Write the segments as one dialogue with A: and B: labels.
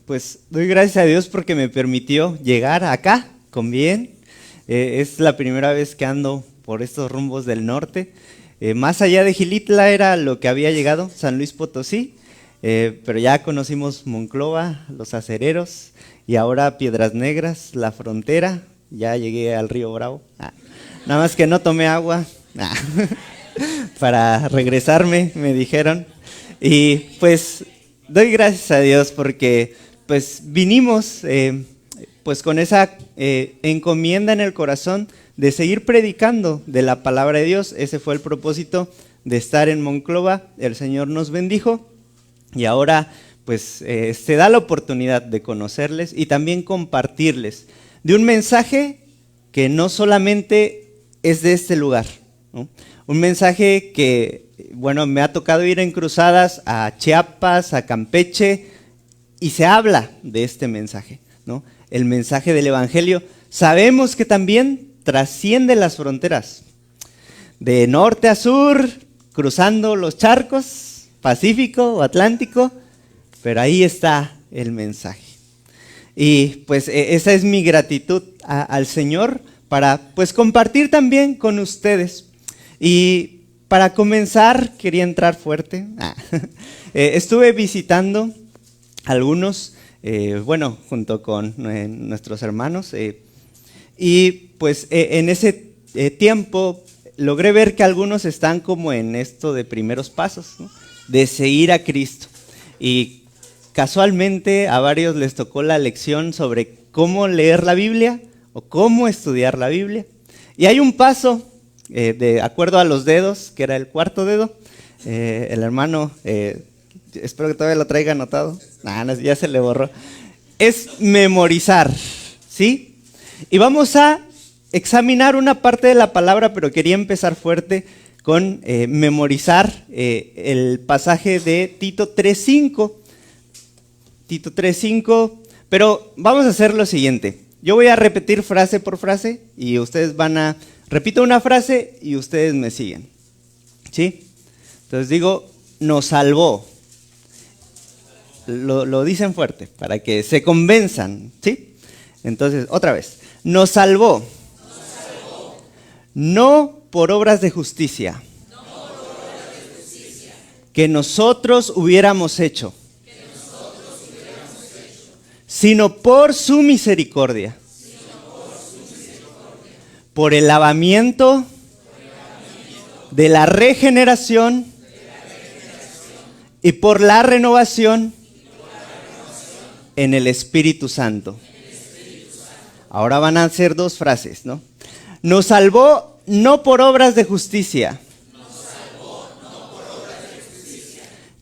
A: Pues doy gracias a Dios porque me permitió llegar acá con bien. Es la primera vez que ando por estos rumbos del norte. Más allá de Xilitla era lo que había llegado, San Luis Potosí, pero ya conocimos Monclova, Los Acereros y ahora Piedras Negras, la frontera. Ya llegué al Río Bravo. Nada más que no tomé agua para regresarme, me dijeron. Y pues doy gracias a Dios porque pues vinimos pues con esa encomienda en el corazón de seguir predicando de la palabra de Dios. Ese fue el propósito de estar en Monclova. El Señor nos bendijo y ahora pues se da la oportunidad de conocerles y también compartirles de un mensaje que no solamente es de este lugar, ¿no? Un mensaje que, bueno, me ha tocado ir en cruzadas a Chiapas, a Campeche, y se habla de este mensaje, ¿no? El mensaje del Evangelio. Sabemos que también trasciende las fronteras, de norte a sur, cruzando los charcos, Pacífico o Atlántico, pero ahí está el mensaje. Y pues esa es mi gratitud al Señor para pues compartir también con ustedes. Y para comenzar, quería entrar fuerte. Estuve visitando algunos, bueno, junto con nuestros hermanos, y pues en ese tiempo logré ver que algunos están como en esto de primeros pasos, ¿no? De seguir a Cristo. Y casualmente a varios les tocó la lección sobre cómo leer la Biblia o cómo estudiar la Biblia. Y hay un paso de acuerdo a los dedos, que era el cuarto dedo. El hermano, espero que todavía lo traiga anotado. No, ya se le borró. Es memorizar, ¿sí? Y vamos a examinar una parte de la palabra, pero quería empezar fuerte con memorizar el pasaje de Tito 3:5. Tito 3:5, pero vamos a hacer lo siguiente. Yo voy a repetir frase por frase y ustedes repito una frase y ustedes me siguen, ¿sí? Entonces digo, nos salvó. Lo dicen fuerte para que se convenzan, ¿sí? Entonces, otra vez, nos salvó. No por obras de justicia, que nosotros hubiéramos hecho, sino por su misericordia, por el lavamiento de la regeneración y por la renovación en el Espíritu Santo. Ahora van a ser dos frases, ¿no? Nos salvó no por obras de justicia,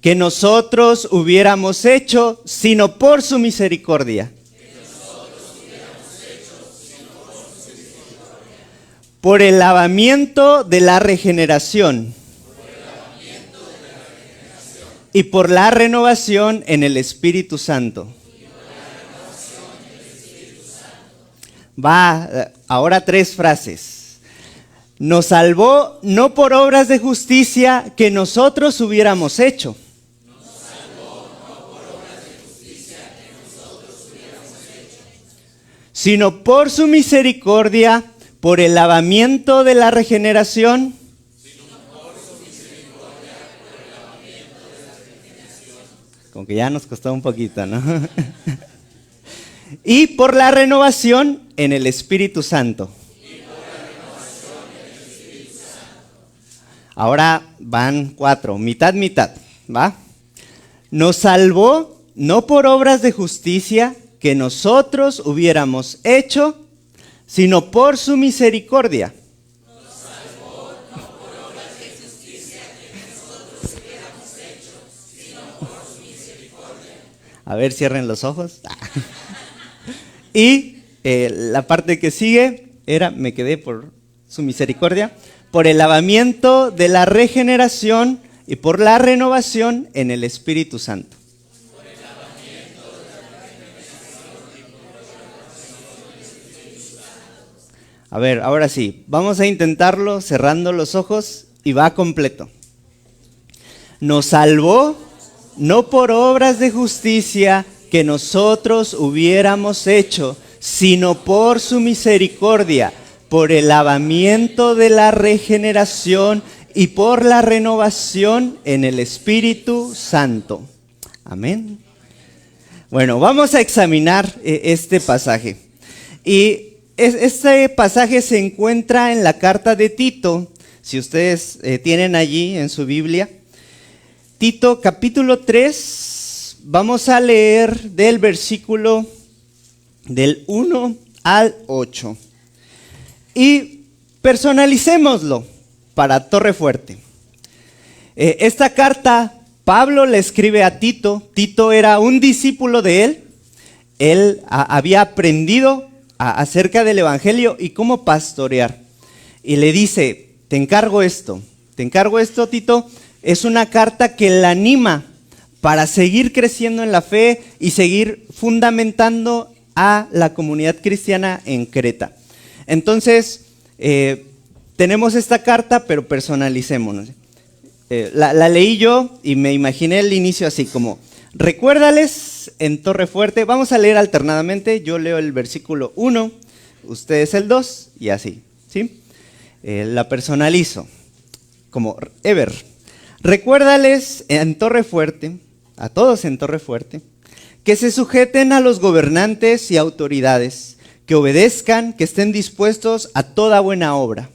A: que nosotros hubiéramos hecho, sino por su misericordia. Por el lavamiento de la regeneración y por la renovación en el Espíritu Santo. Va, ahora tres frases. Nos salvó no por obras de justicia que nosotros hubiéramos hecho, sino por su misericordia, por el lavamiento de la regeneración como que ya nos costó un poquito, ¿no? Y por la renovación en el Espíritu Santo. Ahora van 4, mitad, ¿va? Nos salvó no por obras de justicia que nosotros hubiéramos hecho, sino por su misericordia. Nos salvó no por obras de justicia que nosotros hubiéramos hecho, sino por su misericordia. A ver, cierren los ojos. Y la parte que sigue me quedé por su misericordia, por el lavamiento de la regeneración y por la renovación en el Espíritu Santo. A ver, ahora sí, vamos a intentarlo cerrando los ojos y va completo. Nos salvó no por obras de justicia que nosotros hubiéramos hecho, sino por su misericordia, por el lavamiento de la regeneración y por la renovación en el Espíritu Santo. Amén. Bueno, vamos a examinar este pasaje. Y este pasaje se encuentra en la carta de Tito, si ustedes tienen allí en su Biblia. Tito capítulo 3, vamos a leer del versículo del 1 al 8. Y personalicémoslo para Torrefuerte. Esta carta Pablo le escribe a Tito. Tito era un discípulo de él. Él había aprendido acerca del evangelio y cómo pastorear. Y le dice, te encargo esto, Tito. Es una carta que le anima para seguir creciendo en la fe y seguir fundamentando a la comunidad cristiana en Creta. Entonces, tenemos esta carta, pero personalicémonos. La leí yo y me imaginé el inicio así como, recuérdales en Torrefuerte, vamos a leer alternadamente, yo leo el versículo 1, ustedes el 2 y así, ¿sí? La personalizo como Ever. Recuérdales en Torrefuerte, a todos en Torrefuerte, que se sujeten a los gobernantes y autoridades, que obedezcan, que estén dispuestos a toda buena obra.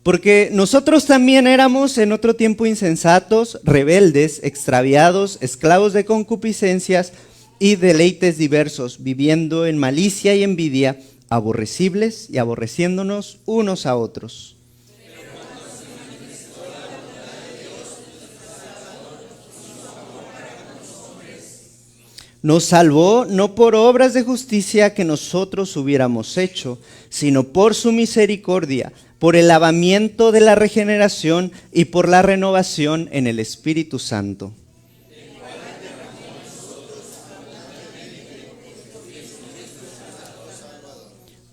A: Porque nosotros también éramos en otro tiempo insensatos, rebeldes, extraviados, esclavos de concupiscencias y deleites diversos, viviendo en malicia y envidia, aborrecibles y aborreciéndonos unos a otros. Nos salvó no por obras de justicia que nosotros hubiéramos hecho, sino por su misericordia, por el lavamiento de la regeneración y por la renovación en el Espíritu Santo.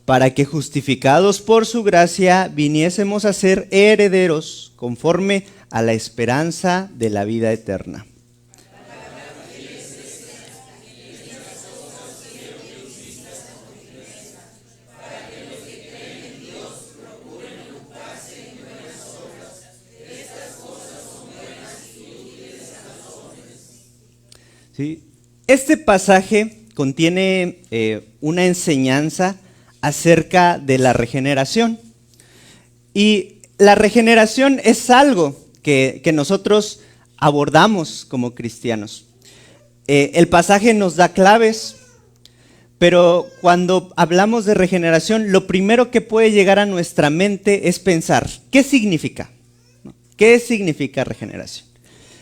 A: Para que justificados por su gracia viniésemos a ser herederos conforme a la esperanza de la vida eterna. ¿Sí? Este pasaje contiene una enseñanza acerca de la regeneración. Y la regeneración es algo que nosotros abordamos como cristianos. El pasaje nos da claves, pero cuando hablamos de regeneración, lo primero que puede llegar a nuestra mente es pensar, ¿qué significa? ¿Qué significa regeneración?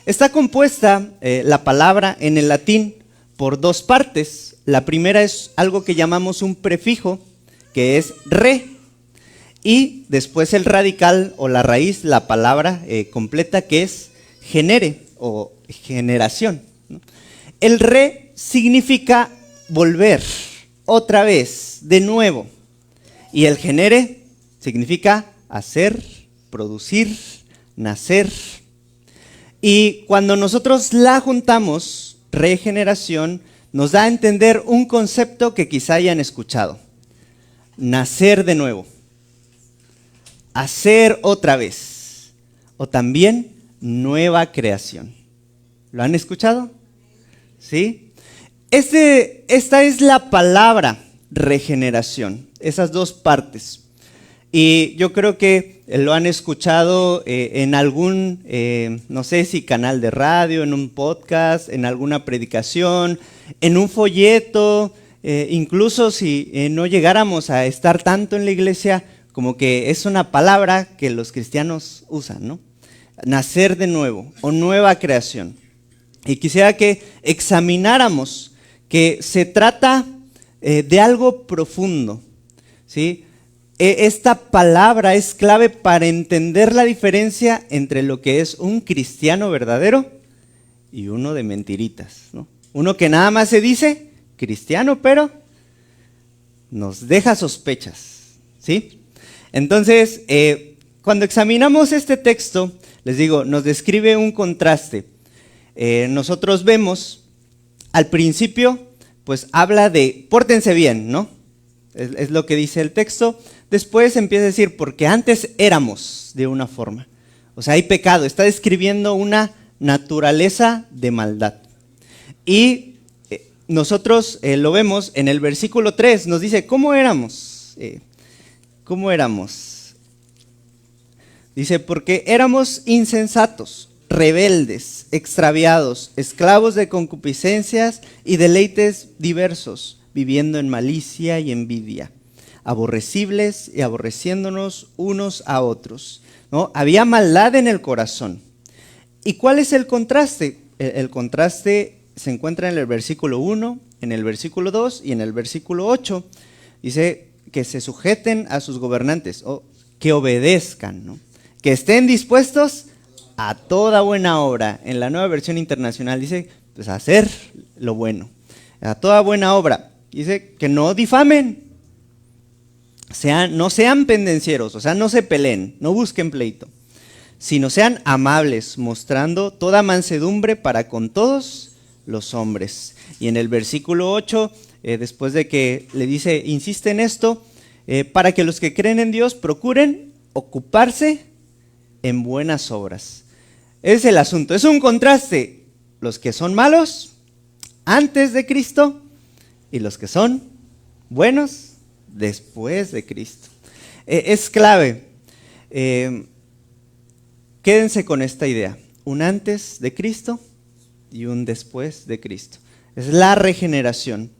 A: Está compuesta la palabra en el latín por dos partes. La primera es algo que llamamos un prefijo, que es re, y después el radical o la raíz, la palabra completa, que es genere o generación, ¿no? El re significa volver, otra vez, de nuevo, y el genere significa hacer, producir, nacer. Y cuando nosotros la juntamos, regeneración, nos da a entender un concepto que quizá hayan escuchado. Nacer de nuevo. Hacer otra vez. O también nueva creación. ¿Lo han escuchado? ¿Sí? Esta es la palabra regeneración. Esas dos partes. Y yo creo que lo han escuchado en algún, no sé si canal de radio, en un podcast, en alguna predicación, en un folleto, incluso si no llegáramos a estar tanto en la iglesia, como que es una palabra que los cristianos usan, ¿no? Nacer de nuevo o nueva creación. Y quisiera que examináramos que se trata de algo profundo, ¿sí? Esta palabra es clave para entender la diferencia entre lo que es un cristiano verdadero y uno de mentiritas, ¿no? Uno que nada más se dice cristiano, pero nos deja sospechas, ¿sí? Entonces, cuando examinamos este texto, les digo, nos describe un contraste. Nosotros vemos, al principio, pues habla de, pórtense bien, ¿no? Es lo que dice el texto. Después empieza a decir, porque antes éramos de una forma. O sea, hay pecado, está describiendo una naturaleza de maldad. Y nosotros lo vemos en el versículo 3, nos dice, ¿cómo éramos? ¿Cómo éramos? Dice, porque éramos insensatos, rebeldes, extraviados, esclavos de concupiscencias y deleites diversos, viviendo en malicia y envidia, aborrecibles y aborreciéndonos unos a otros, ¿no? Había maldad en el corazón. ¿Y cuál es el contraste? El contraste se encuentra en el versículo 1, en el versículo 2 y en el versículo 8. Dice que se sujeten a sus gobernantes, o que obedezcan, ¿no? Que estén dispuestos a toda buena obra. En la Nueva Versión Internacional dice, pues, a hacer lo bueno, a toda buena obra. Dice que no difamen, no sean pendencieros, o sea, no se peleen, no busquen pleito, sino sean amables, mostrando toda mansedumbre para con todos los hombres. Y en el versículo 8, después de que le dice, insiste en esto, para que los que creen en Dios procuren ocuparse en buenas obras. Es el asunto, es un contraste, los que son malos antes de Cristo y los que son buenos después de Cristo. Es clave. Quédense con esta idea, un antes de Cristo y un después de Cristo. Es la regeneración.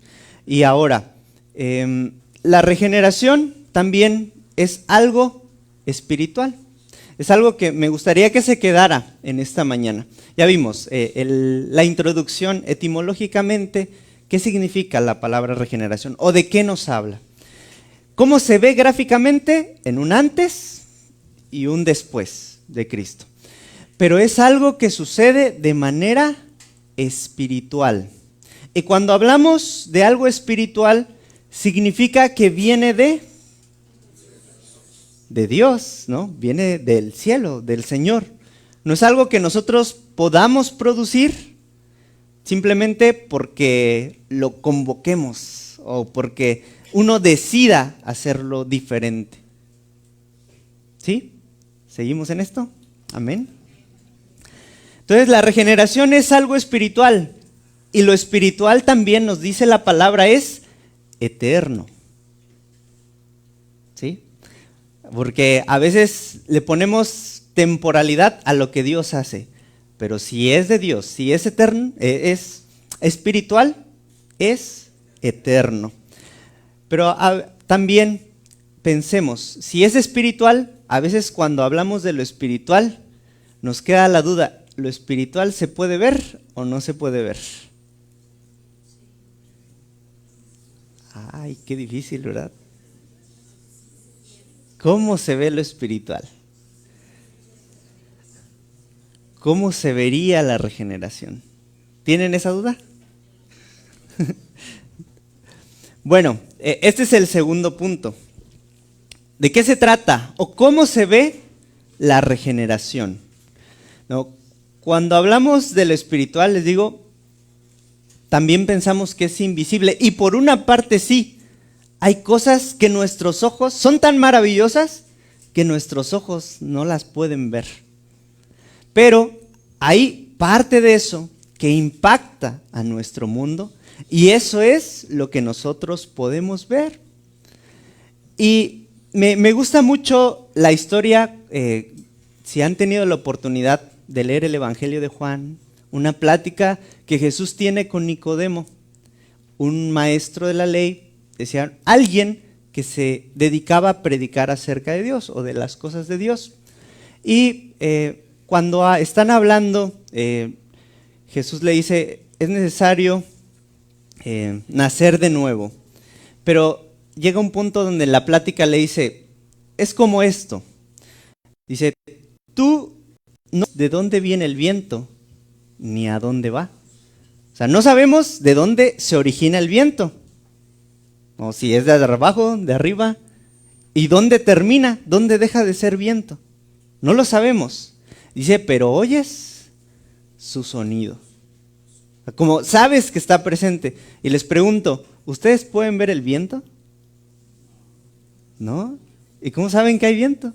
A: Y ahora, la regeneración también es algo espiritual. Es algo que me gustaría que se quedara en esta mañana. Ya vimos la introducción etimológicamente, ¿qué significa la palabra regeneración? ¿O de qué nos habla? ¿Cómo se ve gráficamente? En un antes y un después de Cristo. Pero es algo que sucede de manera espiritual. Y cuando hablamos de algo espiritual, significa que viene de Dios, ¿no? Viene del cielo, del Señor. No es algo que nosotros podamos producir simplemente porque lo convoquemos o porque uno decida hacerlo diferente. ¿Sí? ¿Seguimos en esto? Amén. Entonces la regeneración es algo espiritual y lo espiritual también nos dice la palabra es eterno. ¿Sí? Porque a veces le ponemos temporalidad a lo que Dios hace, pero si es de Dios, si es eterno, es espiritual, es eterno. Pero también pensemos, si es espiritual, a veces cuando hablamos de lo espiritual, nos queda la duda, ¿lo espiritual se puede ver o no se puede ver? Ay, qué difícil, ¿verdad? ¿Cómo se ve lo espiritual? ¿Cómo se vería la regeneración? ¿Tienen esa duda? Bueno, este es el segundo punto. ¿De qué se trata o cómo se ve la regeneración? ¿No? Cuando hablamos de lo espiritual, les digo, también pensamos que es invisible. Y por una parte sí, hay cosas que nuestros ojos son tan maravillosas que nuestros ojos no las pueden ver. Pero hay parte de eso que impacta a nuestro mundo y eso es lo que nosotros podemos ver. Y me gusta mucho la historia, si han tenido la oportunidad de leer el Evangelio de Juan, una plática que Jesús tiene con Nicodemo, un maestro de la ley, decía, alguien que se dedicaba a predicar acerca de Dios o de las cosas de Dios. Y cuando están hablando, Jesús le dice, es necesario nacer de nuevo. Pero llega un punto donde la plática le dice, es como esto. Dice, tú no sabes de dónde viene el viento, ni a dónde va. O sea, no sabemos de dónde se origina el viento. O si es de abajo, de arriba. ¿Y dónde termina? ¿Dónde deja de ser viento? No lo sabemos. Dice, pero oyes su sonido. Como sabes que está presente. Y les pregunto, ¿ustedes pueden ver el viento? ¿No? ¿Y cómo saben que hay viento?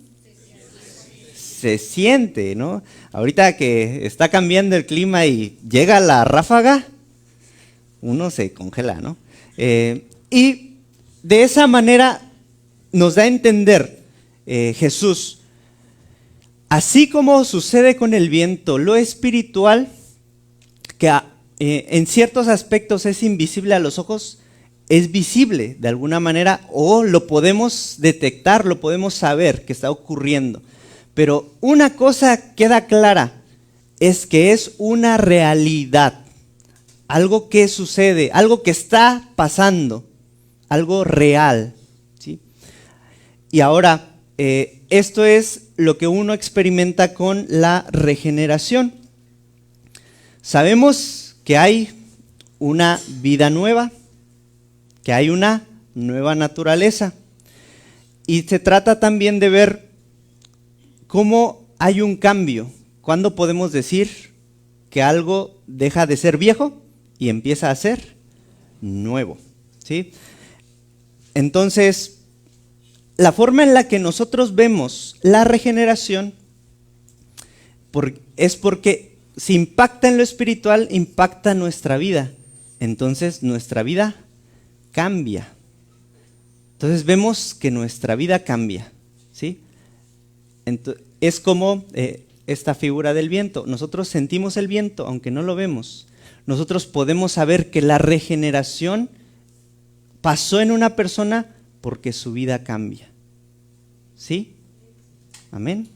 A: Se siente, ¿no? Ahorita que está cambiando el clima y llega la ráfaga, uno se congela, ¿no? Y de esa manera nos da a entender Jesús, así como sucede con el viento, lo espiritual, que en ciertos aspectos es invisible a los ojos, es visible de alguna manera o lo podemos detectar, lo podemos saber que está ocurriendo. Pero una cosa queda clara, es que es una realidad, algo que sucede, algo que está pasando, algo real, ¿sí? Y ahora, esto es lo que uno experimenta con la regeneración. Sabemos que hay una vida nueva, que hay una nueva naturaleza. Y se trata también de ver cómo hay un cambio. ¿Cuándo podemos decir que algo deja de ser viejo y empieza a ser nuevo? ¿Sí? Entonces, la forma en la que nosotros vemos la regeneración es porque si impacta en lo espiritual, impacta nuestra vida. Entonces, nuestra vida cambia. Entonces vemos que nuestra vida cambia, ¿sí? Es como esta figura del viento. Nosotros sentimos el viento, aunque no lo vemos. Nosotros podemos saber que la regeneración pasó en una persona porque su vida cambia, ¿sí? Amén.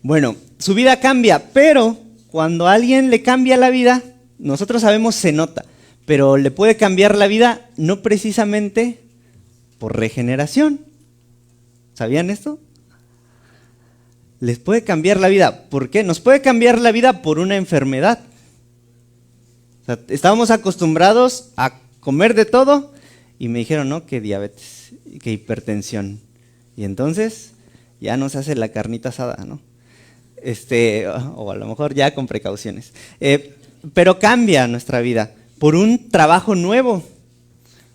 A: Bueno, su vida cambia, pero cuando a alguien le cambia la vida, nosotros sabemos se nota. Pero le puede cambiar la vida no precisamente por regeneración. ¿Sabían esto? Les puede cambiar la vida. ¿Por qué? Nos puede cambiar la vida por una enfermedad. O sea, estábamos acostumbrados a comer de todo y me dijeron, no, que diabetes, que hipertensión. Y entonces ya nos hace la carnita asada, ¿no? O a lo mejor ya con precauciones. Pero cambia nuestra vida por un trabajo nuevo,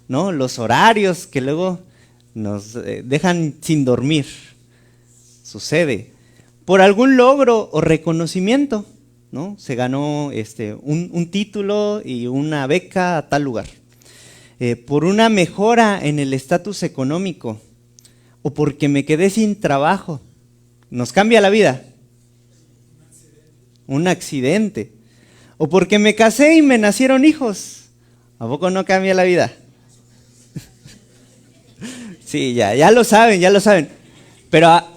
A: ¿no? Los horarios que luego nos dejan sin dormir, sucede. Por algún logro o reconocimiento, ¿no? Se ganó un título y una beca a tal lugar. Por una mejora en el estatus económico o porque me quedé sin trabajo. ¿Nos cambia la vida? Un accidente. O porque me casé y me nacieron hijos. ¿A poco no cambia la vida? Sí, ya lo saben, ya lo saben. Pero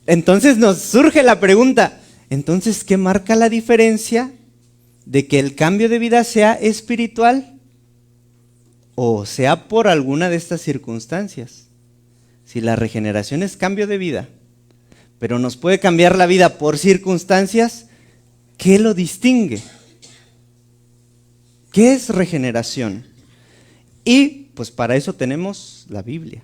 A: entonces nos surge la pregunta, entonces, ¿qué marca la diferencia de que el cambio de vida sea espiritual o sea por alguna de estas circunstancias? Si la regeneración es cambio de vida, pero nos puede cambiar la vida por circunstancias, ¿qué lo distingue? ¿Qué es regeneración? Y pues para eso tenemos la Biblia,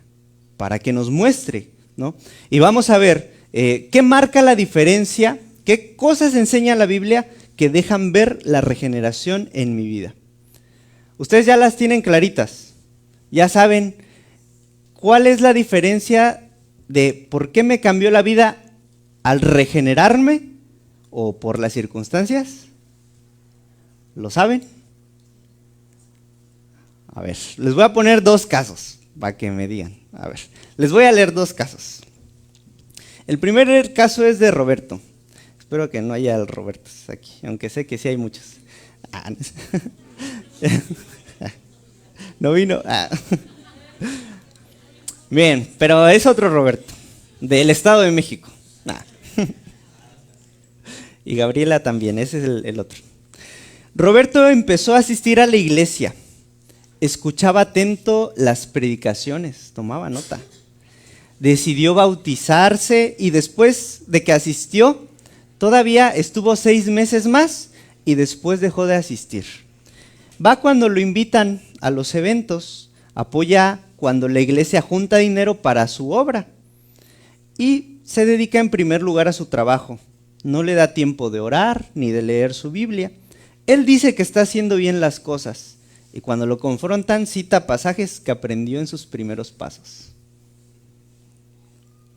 A: para que nos muestre, ¿no? Y vamos a ver qué marca la diferencia, qué cosas enseña la Biblia que dejan ver la regeneración en mi vida. Ustedes ya las tienen claritas, ya saben cuál es la diferencia de por qué me cambió la vida al regenerarme o por las circunstancias. ¿Lo saben? A ver, les voy a poner dos casos para que me digan. A ver, les voy a leer dos casos. El primer caso es de Roberto. Espero que no haya Robertos aquí, aunque sé que sí hay muchos. ¿No vino? Bien, pero es otro Roberto, del Estado de México. Y Gabriela también, ese es el otro. Roberto empezó a asistir a la iglesia. Escuchaba atento las predicaciones, tomaba nota. Decidió bautizarse y después de que asistió, todavía estuvo 6 meses más y después dejó de asistir. Va cuando lo invitan a los eventos, apoya cuando la iglesia junta dinero para su obra. y se dedica en primer lugar a su trabajo. No le da tiempo de orar ni de leer su Biblia. Él dice que está haciendo bien las cosas y cuando lo confrontan cita pasajes que aprendió en sus primeros pasos.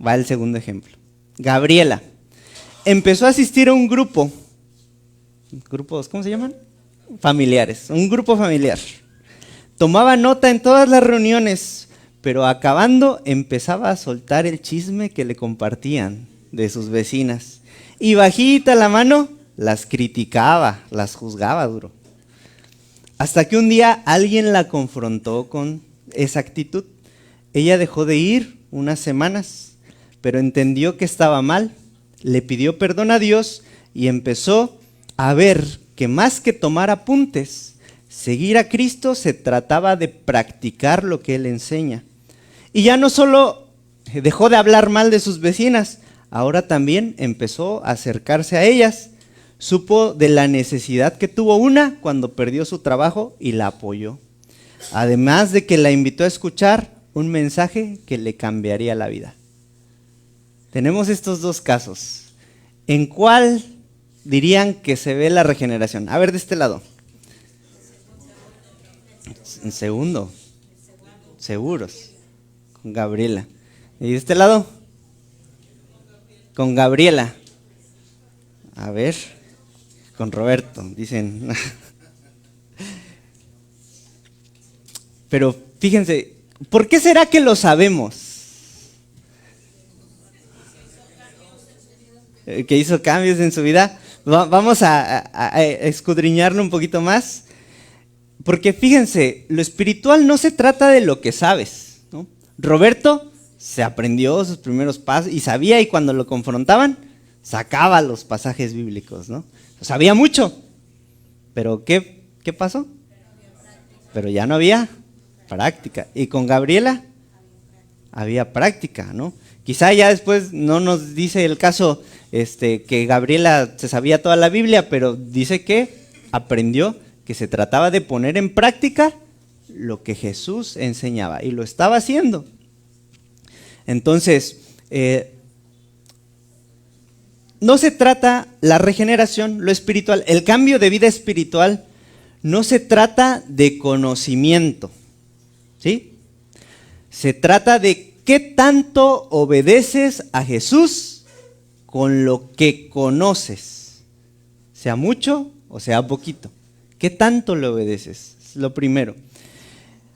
A: Va el segundo ejemplo. Gabriela empezó a asistir a un grupo, ¿cómo se llaman? Familiares, un grupo familiar. Tomaba nota en todas las reuniones, pero acabando empezaba a soltar el chisme que le compartían de sus vecinas. Y bajita la mano, las criticaba, las juzgaba duro. Hasta que un día alguien la confrontó con esa actitud. Ella dejó de ir unas semanas, pero entendió que estaba mal, le pidió perdón a Dios y empezó a ver que más que tomar apuntes, seguir a Cristo se trataba de practicar lo que Él enseña. Y ya no solo dejó de hablar mal de sus vecinas, ahora también empezó a acercarse a ellas. Supo de la necesidad que tuvo una cuando perdió su trabajo y la apoyó. Además de que la invitó a escuchar un mensaje que le cambiaría la vida. Tenemos estos dos casos. ¿En cuál dirían que se ve la regeneración? A ver, de este lado. En segundo. Seguros. Con Gabriela. ¿Y de este lado? Con Gabriela. A ver. Con Roberto, dicen. Pero fíjense, ¿por qué será que lo sabemos? Que hizo cambios en su vida. Vamos a escudriñarlo un poquito más. Porque fíjense, lo espiritual no se trata de lo que sabes, ¿no? Roberto se aprendió sus primeros pasos y sabía, y cuando lo confrontaban, sacaba los pasajes bíblicos, ¿no? Sabía mucho, pero ¿qué pasó? Pero ya no había práctica. Y con Gabriela había práctica, ¿no? Quizá ya después no nos dice el caso que Gabriela se sabía toda la Biblia, pero dice que aprendió que se trataba de poner en práctica lo que Jesús enseñaba y lo estaba haciendo. Entonces, no se trata la regeneración, lo espiritual, el cambio de vida espiritual, no se trata de conocimiento, ¿sí? Se trata de qué tanto obedeces a Jesús con lo que conoces, sea mucho o sea poquito. ¿Qué tanto le obedeces? Es lo primero.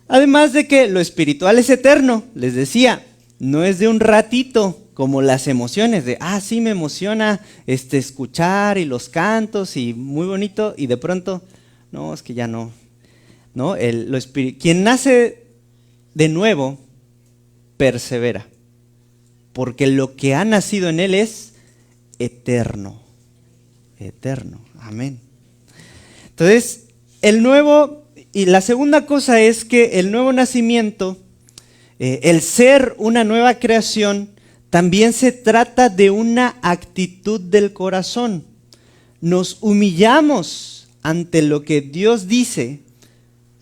A: Además de que lo espiritual es eterno, les decía, no es de un ratito, como las emociones de, sí me emociona escuchar y los cantos y muy bonito, y de pronto, no, es que ya no. ¿No? Quien nace de nuevo, persevera, porque lo que ha nacido en él es eterno, eterno, amén. Entonces, y la segunda cosa es que el nuevo nacimiento, el ser una nueva creación, también se trata de una actitud del corazón. Nos humillamos ante lo que Dios dice,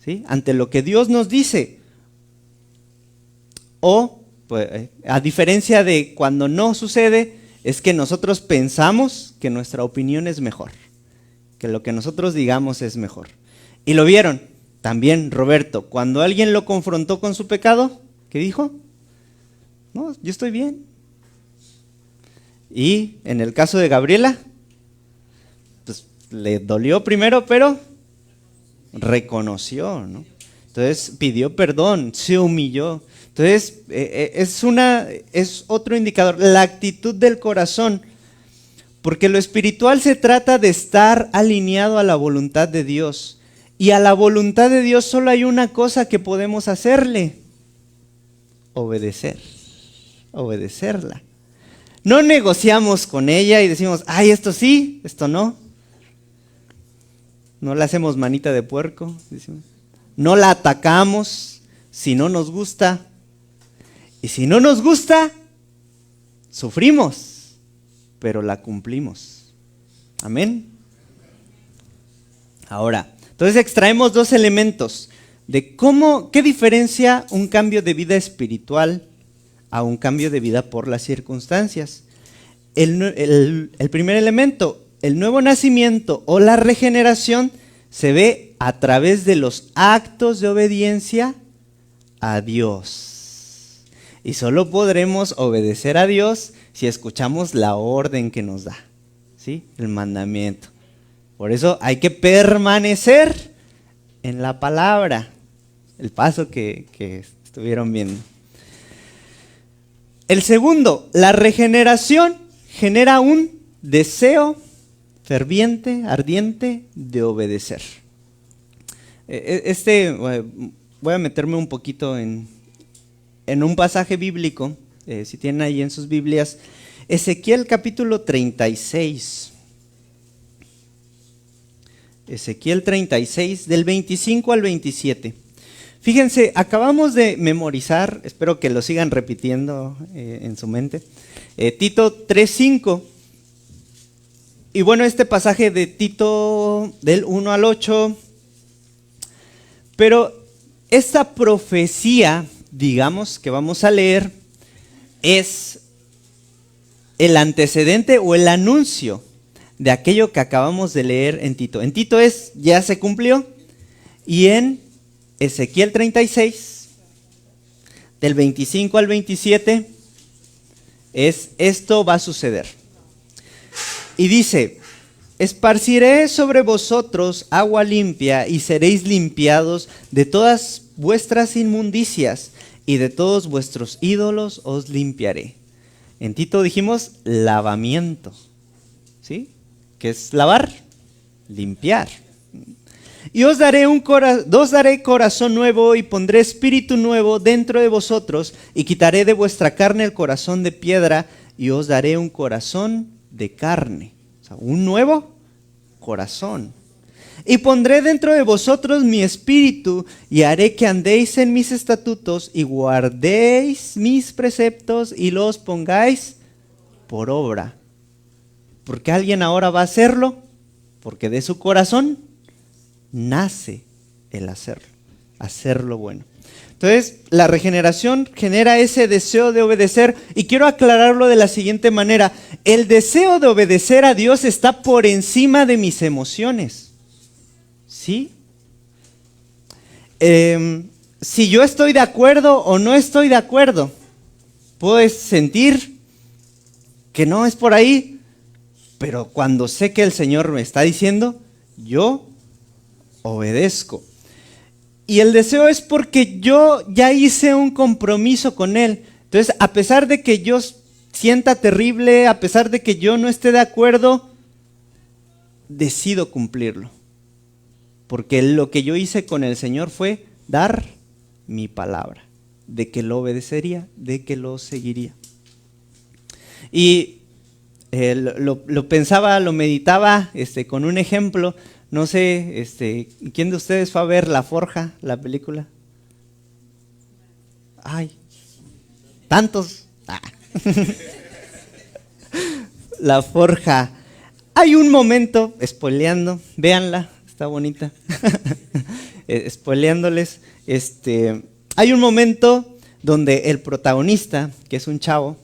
A: ¿sí? Ante lo que Dios nos dice. O, pues, a diferencia de cuando no sucede, es que nosotros pensamos que nuestra opinión es mejor, que lo que nosotros digamos es mejor. Y lo vieron también Roberto, cuando alguien lo confrontó con su pecado, ¿qué dijo? No, yo estoy bien. Y en el caso de Gabriela, pues le dolió primero, pero reconoció, ¿no? Entonces pidió perdón, se humilló. Entonces es otro indicador, la actitud del corazón, porque lo espiritual se trata de estar alineado a la voluntad de Dios. Y a la voluntad de Dios solo hay una cosa que podemos hacerle: obedecerla. No negociamos con ella y decimos, esto sí, esto no. No le hacemos manita de puerco. No la atacamos si no nos gusta. Y si no nos gusta, sufrimos, pero la cumplimos. Amén. Ahora, entonces extraemos dos elementos de qué diferencia un cambio de vida espiritual a un cambio de vida por las circunstancias. El primer elemento, el nuevo nacimiento o la regeneración, se ve a través de los actos de obediencia a Dios. Y solo podremos obedecer a Dios si escuchamos la orden que nos da, ¿sí? El mandamiento. Por eso hay que permanecer en la palabra, el paso que estuvieron viendo. El segundo, la regeneración genera un deseo ferviente, ardiente de obedecer. Voy a meterme un poquito en un pasaje bíblico, si tienen ahí en sus Biblias, Ezequiel capítulo 36. Ezequiel 36, del 25 al 27. Fíjense, acabamos de memorizar, espero que lo sigan repitiendo en su mente, Tito 3:5. Y bueno, este pasaje de Tito del 1 al 8, pero esta profecía, digamos, que vamos a leer, es el antecedente o el anuncio de aquello que acabamos de leer en Tito. En Tito ya se cumplió, y en Ezequiel 36, del 25 al 27, esto va a suceder. Y dice: esparciré sobre vosotros agua limpia y seréis limpiados de todas vuestras inmundicias y de todos vuestros ídolos os limpiaré. En Tito dijimos lavamiento, ¿sí? ¿Qué es lavar? Limpiar. Y os daré corazón nuevo y pondré espíritu nuevo dentro de vosotros y quitaré de vuestra carne el corazón de piedra y os daré un corazón de carne, o sea, un nuevo corazón. Y pondré dentro de vosotros mi espíritu y haré que andéis en mis estatutos y guardéis mis preceptos y los pongáis por obra. ¿Por qué alguien ahora va a hacerlo? Porque de su corazón nace el hacerlo bueno. Entonces, la regeneración genera ese deseo de obedecer, y quiero aclararlo de la siguiente manera: el deseo de obedecer a Dios está por encima de mis emociones, ¿sí? Si yo estoy de acuerdo o no estoy de acuerdo, puedo sentir que no es por ahí, pero cuando sé que el Señor me está diciendo, yo obedezco. Y el deseo es porque yo ya hice un compromiso con Él. Entonces, a pesar de que yo sienta terrible, a pesar de que yo no esté de acuerdo, decido cumplirlo. Porque lo que yo hice con el Señor fue dar mi palabra, de que lo obedecería, de que lo seguiría. Y lo pensaba, lo meditaba con un ejemplo. No sé, ¿quién de ustedes fue a ver La Forja, la película? Ay, tantos. La Forja. Hay un momento, spoileando, véanla, está bonita. Spoileándoles, hay un momento donde el protagonista, que es un chavo,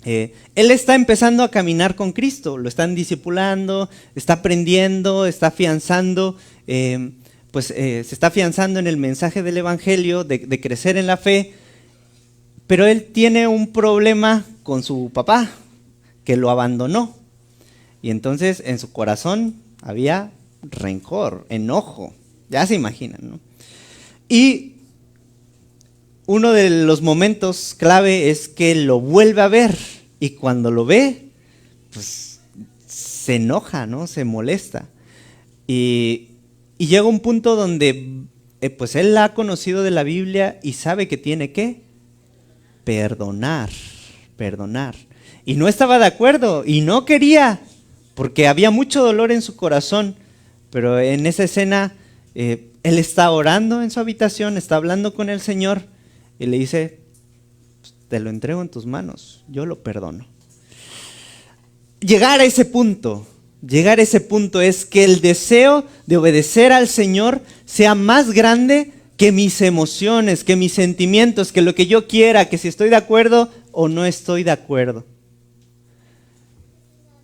A: él está empezando a caminar con Cristo, lo están discipulando, está aprendiendo, está afianzando, se está afianzando en el mensaje del Evangelio, de crecer en la fe, pero él tiene un problema con su papá, que lo abandonó, y entonces en su corazón había rencor, enojo, ya se imaginan, ¿no? Y uno de los momentos clave es que lo vuelve a ver, y cuando lo ve, pues se enoja, ¿no? Se molesta. Y llega un punto donde pues él ha conocido de la Biblia y sabe que tiene que perdonar. Y no estaba de acuerdo y no quería, porque había mucho dolor en su corazón. Pero en esa escena, él está orando en su habitación, está hablando con el Señor y le dice: te lo entrego en tus manos, yo lo perdono. Llegar a ese punto es que el deseo de obedecer al Señor sea más grande que mis emociones, que mis sentimientos, que lo que yo quiera, que si estoy de acuerdo o no estoy de acuerdo.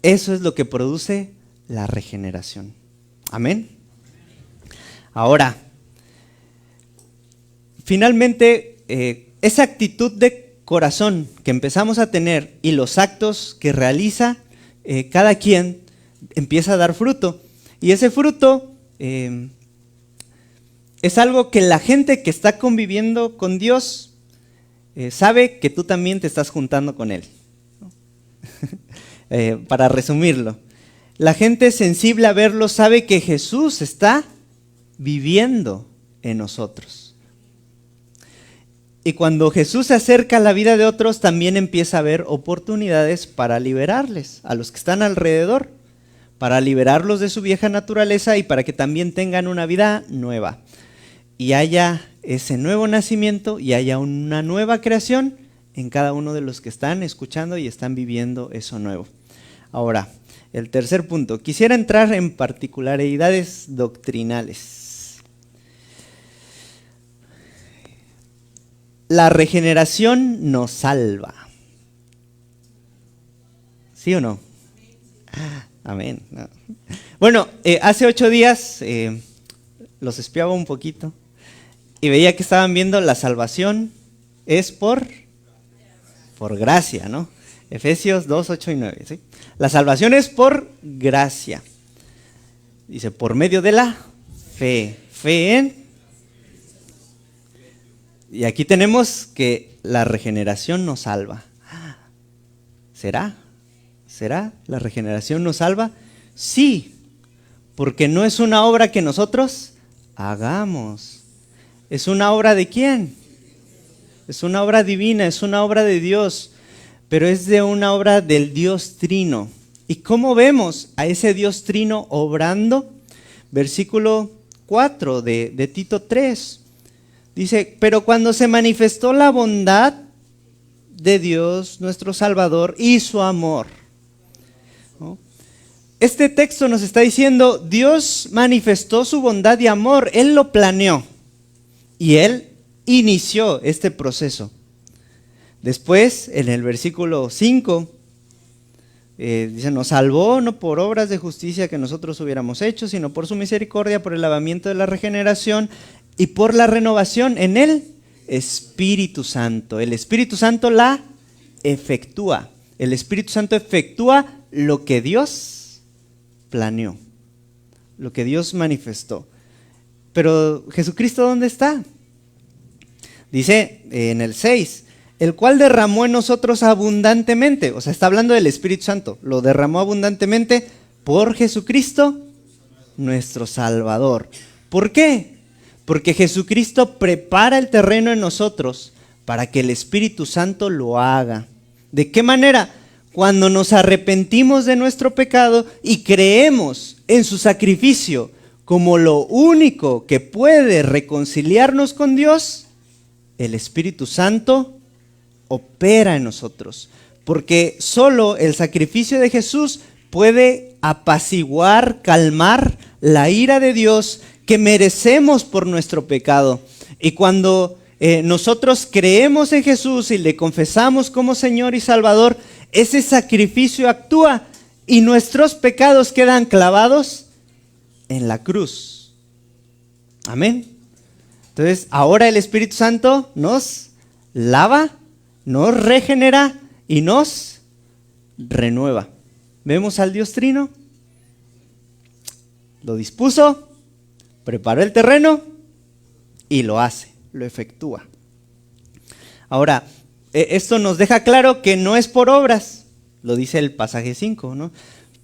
A: Eso es lo que produce la regeneración. Amén. Ahora, finalmente, esa actitud de corazón que empezamos a tener y los actos que realiza cada quien empieza a dar fruto. Y ese fruto es algo que la gente que está conviviendo con Dios sabe que tú también te estás juntando con Él. Para resumirlo, la gente sensible a verlo sabe que Jesús está viviendo en nosotros. Y cuando Jesús se acerca a la vida de otros, también empieza a haber oportunidades para liberarles, a los que están alrededor, para liberarlos de su vieja naturaleza y para que también tengan una vida nueva. Y haya ese nuevo nacimiento y haya una nueva creación en cada uno de los que están escuchando y están viviendo eso nuevo. Ahora, el tercer punto. Quisiera entrar en particularidades doctrinales. La regeneración nos salva. ¿Sí o no? Amén. No. Bueno, hace 8 días los espiaba un poquito y veía que estaban viendo la salvación es por gracia, ¿no? Efesios 2, 8 y 9, ¿sí? La salvación es por gracia. Dice, por medio de la fe. Fe en. Y aquí tenemos que la regeneración nos salva. ¿Será? ¿Será? ¿La regeneración nos salva? Sí, porque no es una obra que nosotros hagamos. ¿Es una obra de quién? Es una obra divina, es una obra de Dios, pero es de una obra del Dios Trino. ¿Y cómo vemos a ese Dios Trino obrando? Versículo 4 de Tito 3. Dice, pero cuando se manifestó la bondad de Dios, nuestro Salvador, y su amor. ¿No? Este texto nos está diciendo, Dios manifestó su bondad y amor, Él lo planeó y Él inició este proceso. Después, en el versículo 5, dice, nos salvó no por obras de justicia que nosotros hubiéramos hecho, sino por su misericordia, por el lavamiento de la regeneración y por la renovación en el Espíritu Santo. El Espíritu Santo la efectúa. El Espíritu Santo efectúa lo que Dios planeó, lo que Dios manifestó. Pero Jesucristo, ¿dónde está? Dice en el 6, el cual derramó en nosotros abundantemente. O sea, está hablando del Espíritu Santo. Lo derramó abundantemente por Jesucristo, nuestro Salvador. ¿Por qué? Porque Jesucristo prepara el terreno en nosotros para que el Espíritu Santo lo haga. ¿De qué manera? Cuando nos arrepentimos de nuestro pecado y creemos en su sacrificio como lo único que puede reconciliarnos con Dios, el Espíritu Santo opera en nosotros. Porque solo el sacrificio de Jesús puede apaciguar, calmar la ira de Dios que merecemos por nuestro pecado. Y cuando nosotros creemos en Jesús y le confesamos como Señor y Salvador, ese sacrificio actúa y nuestros pecados quedan clavados en la cruz. Amén. Entonces, ahora el Espíritu Santo nos lava, nos regenera y nos renueva. ¿Vemos al Dios Trino? Lo dispuso, preparó el terreno y lo hace, lo efectúa. Ahora, esto nos deja claro que no es por obras, lo dice el pasaje 5, ¿no?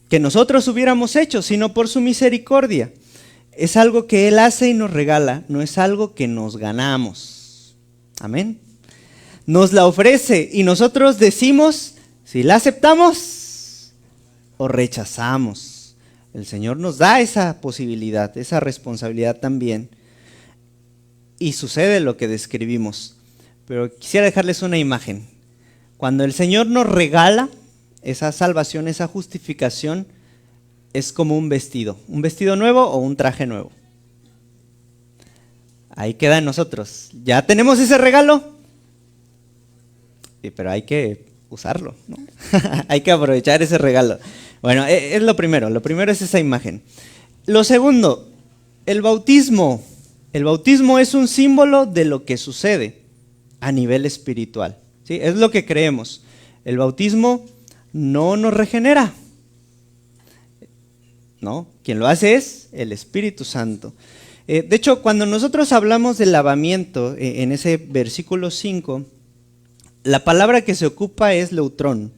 A: Que nosotros hubiéramos hecho, sino por su misericordia. Es algo que Él hace y nos regala, no es algo que nos ganamos. Amén. Nos la ofrece y nosotros decimos si la aceptamos o rechazamos. El Señor nos da esa posibilidad, esa responsabilidad también. Y sucede lo que describimos. Pero quisiera dejarles una imagen. Cuando el Señor nos regala esa salvación, esa justificación, es como un vestido nuevo o un traje nuevo. ahí queda en nosotros. Ya tenemos ese regalo, pero hay que usarlo, ¿no? Hay que aprovechar ese regalo. Bueno, es lo primero es esa imagen. Lo segundo, el bautismo. El bautismo es un símbolo de lo que sucede a nivel espiritual, ¿sí? Es lo que creemos. El bautismo no nos regenera, ¿no? Quien lo hace es el Espíritu Santo. De hecho, cuando nosotros hablamos del lavamiento, en ese versículo 5, la palabra que se ocupa es leutrón.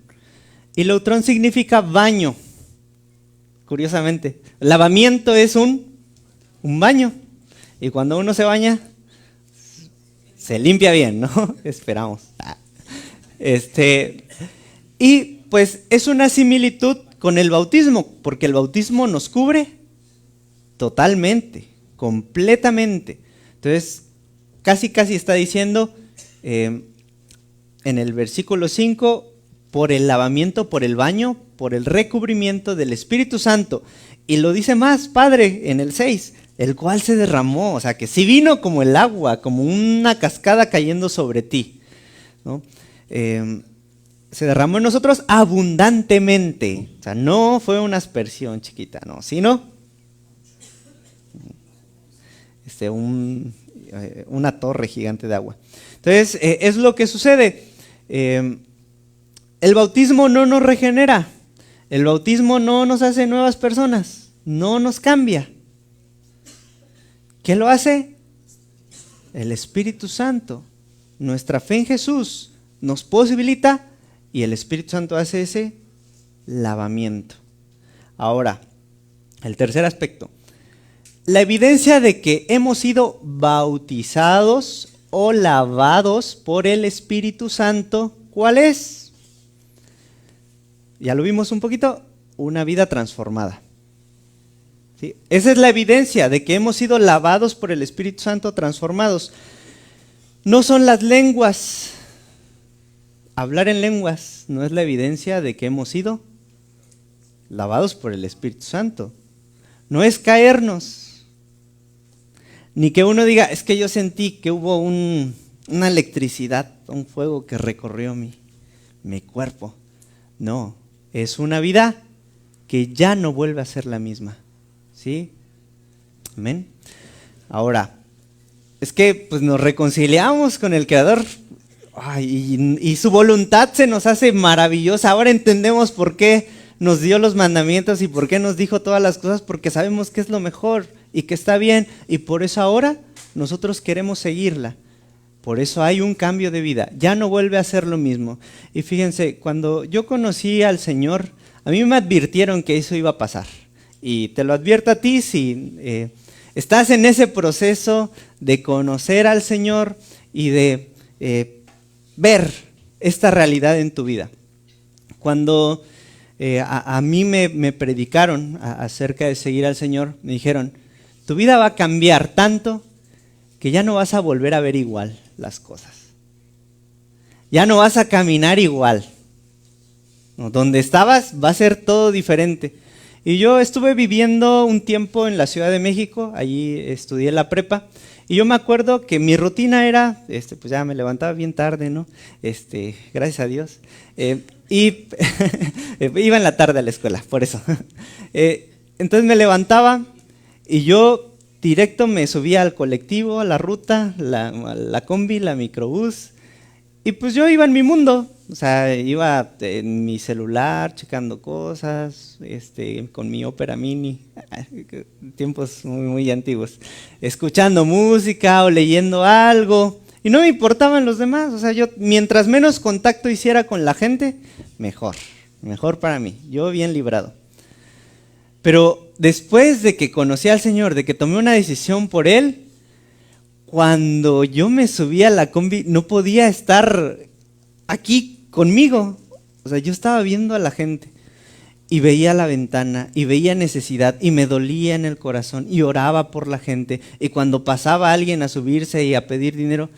A: Y leutrón significa baño. Curiosamente, lavamiento es un baño. Y cuando uno se baña, se limpia bien, ¿no? Esperamos. Y pues es una similitud con el bautismo, porque el bautismo nos cubre totalmente, completamente. Entonces, casi está diciendo en el versículo 5, por el lavamiento, por el baño, por el recubrimiento del Espíritu Santo. Y lo dice más, Padre, en el 6, el cual se derramó, o sea, que sí vino como el agua, como una cascada cayendo sobre ti, ¿no? Se derramó en nosotros abundantemente. O sea, no fue una aspersión chiquita, no, sino una torre gigante de agua. Entonces, es lo que sucede. El bautismo no nos regenera. El bautismo no nos hace nuevas personas. No nos cambia. ¿Qué lo hace? El Espíritu Santo. Nuestra fe en Jesús nos posibilita y el Espíritu Santo hace ese lavamiento. Ahora, el tercer aspecto. La evidencia de que hemos sido bautizados o lavados por el Espíritu Santo, ¿cuál es? Ya lo vimos un poquito, una vida transformada. ¿Sí? Esa es la evidencia de que hemos sido lavados por el Espíritu Santo, transformados. No son las lenguas. Hablar en lenguas no es la evidencia de que hemos sido lavados por el Espíritu Santo. No es caernos. Ni que uno diga, es que yo sentí que hubo una electricidad, un fuego que recorrió mi cuerpo. No, es una vida que ya no vuelve a ser la misma. ¿Sí? Amén. Ahora, es que pues nos reconciliamos con el Creador. Y su voluntad se nos hace maravillosa. Ahora entendemos por qué nos dio los mandamientos y por qué nos dijo todas las cosas, porque sabemos que es lo mejor y que está bien, y por eso ahora nosotros queremos seguirla. Por eso hay un cambio de vida, ya no vuelve a ser lo mismo. Y fíjense, cuando yo conocí al Señor, a mí me advirtieron que eso iba a pasar. Y te lo advierto a ti si estás en ese proceso de conocer al Señor y de ver esta realidad en tu vida. Cuando a mí me predicaron acerca de seguir al Señor, me dijeron, tu vida va a cambiar tanto que ya no vas a volver a ver igual las cosas. Ya no vas a caminar igual. No, donde estabas va a ser todo diferente. Y yo estuve viviendo un tiempo en la Ciudad de México, allí estudié la prepa, y yo me acuerdo que mi rutina era, pues ya me levantaba bien tarde, ¿no? Gracias a Dios. Y iba en la tarde a la escuela, por eso. Entonces me levantaba y yo directo me subía al colectivo, a la ruta, la combi, la microbús, y pues yo iba en mi mundo. O sea, iba en mi celular checando cosas, con mi Opera Mini, tiempos muy, muy antiguos, escuchando música o leyendo algo, y no me importaban los demás. O sea, yo mientras menos contacto hiciera con la gente, mejor para mí, yo bien librado. Pero después de que conocí al Señor, de que tomé una decisión por Él, cuando yo me subí a la combi no podía estar aquí conmigo. O sea, yo estaba viendo a la gente y veía la ventana y veía necesidad y me dolía en el corazón y oraba por la gente, y cuando pasaba alguien a subirse y a pedir dinero,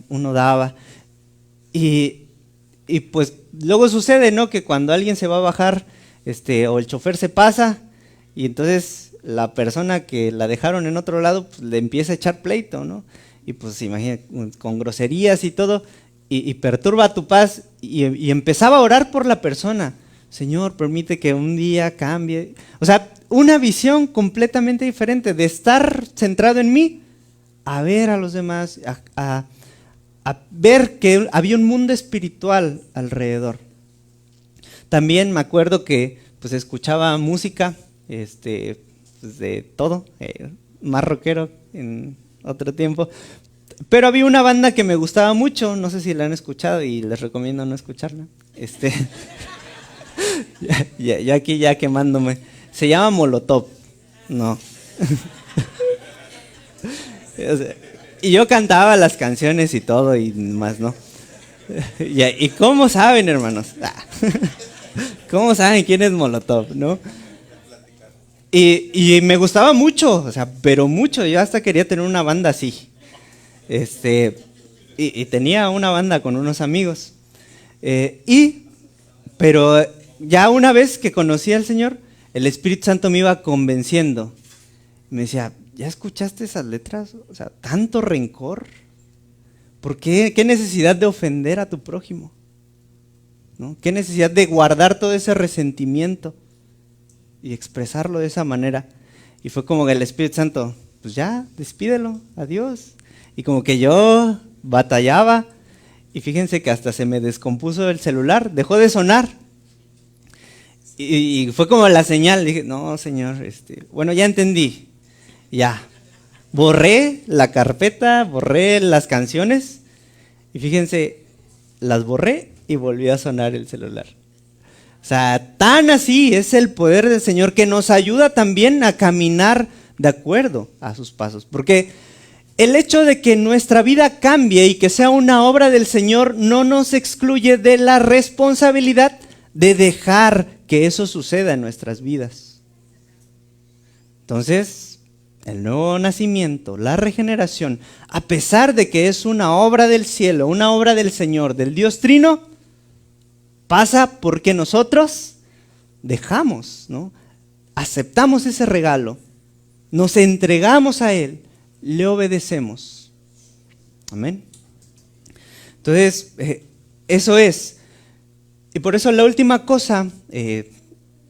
A: uno daba. Y pues luego sucede, ¿no? Que cuando alguien se va a bajar, o el chofer se pasa, y entonces la persona que la dejaron en otro lado pues, le empieza a echar pleito, ¿no? Y pues imagínate, con groserías y todo, y perturba tu paz, y empezaba a orar por la persona. Señor, permite que un día cambie. O sea, una visión completamente diferente de estar centrado en mí, a ver a los demás, a ver que había un mundo espiritual alrededor. También me acuerdo que pues escuchaba música, pues, de todo, más rockero en otro tiempo. Pero había una banda que me gustaba mucho, no sé si la han escuchado y les recomiendo no escucharla. Ya aquí ya quemándome. Se llama Molotov. No. O sea, y yo cantaba las canciones y todo y más no. ¿Y cómo saben, hermanos? ¿Cómo saben quién es Molotov, no? Y me gustaba mucho, o sea, pero mucho. Yo hasta quería tener una banda así. Y tenía una banda con unos amigos. Pero ya una vez que conocí al Señor, el Espíritu Santo me iba convenciendo. Me decía, ¿ya escuchaste esas letras? O sea, tanto rencor. ¿Por qué? ¿Qué necesidad de ofender a tu prójimo? ¿No? ¿Qué necesidad de guardar todo ese resentimiento y expresarlo de esa manera? Y fue como que el Espíritu Santo, pues ya, despídelo, adiós. Y como que yo batallaba, y fíjense que hasta se me descompuso el celular, dejó de sonar. Y fue como la señal, dije, no, Señor, bueno, ya entendí, ya. Borré la carpeta, borré las canciones, y fíjense, las borré y volvió a sonar el celular. O sea, tan así es el poder del Señor que nos ayuda también a caminar de acuerdo a sus pasos. Porque el hecho de que nuestra vida cambie y que sea una obra del Señor no nos excluye de la responsabilidad de dejar que eso suceda en nuestras vidas. Entonces, el nuevo nacimiento, la regeneración, a pesar de que es una obra del cielo, una obra del Señor, del Dios Trino, pasa porque nosotros dejamos, ¿no? Aceptamos ese regalo, nos entregamos a Él, le obedecemos. Amén. Entonces, eso es. Y por eso la última cosa,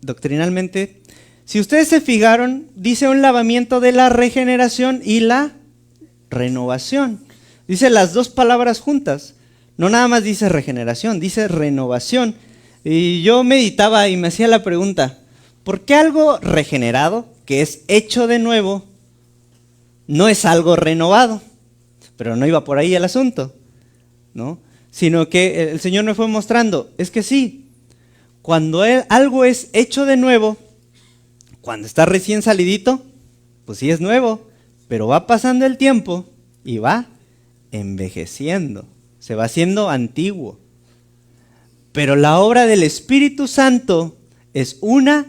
A: doctrinalmente, si ustedes se fijaron, dice un lavamiento de la regeneración y la renovación. Dice las dos palabras juntas. No nada más dice regeneración, dice renovación. Y yo meditaba y me hacía la pregunta, ¿por qué algo regenerado, que es hecho de nuevo, no es algo renovado? Pero no iba por ahí el asunto, ¿no? Sino que el Señor me fue mostrando, es que sí, cuando algo es hecho de nuevo, cuando está recién salidito, pues sí es nuevo, pero va pasando el tiempo y va envejeciendo, se va haciendo antiguo. Pero la obra del Espíritu Santo es una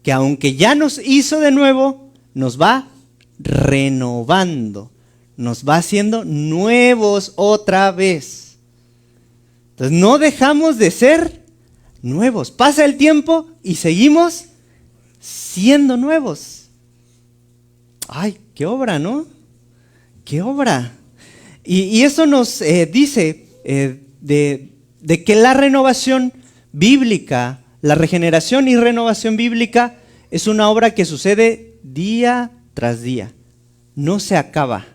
A: que aunque ya nos hizo de nuevo, nos va renovando, nos va haciendo nuevos otra vez. Entonces no dejamos de ser nuevos. Pasa el tiempo y seguimos siendo nuevos. Ay, qué obra, ¿no? Qué obra. Y eso nos dice de que la renovación bíblica, la regeneración y renovación bíblica es una obra que sucede día tras día. No se acaba,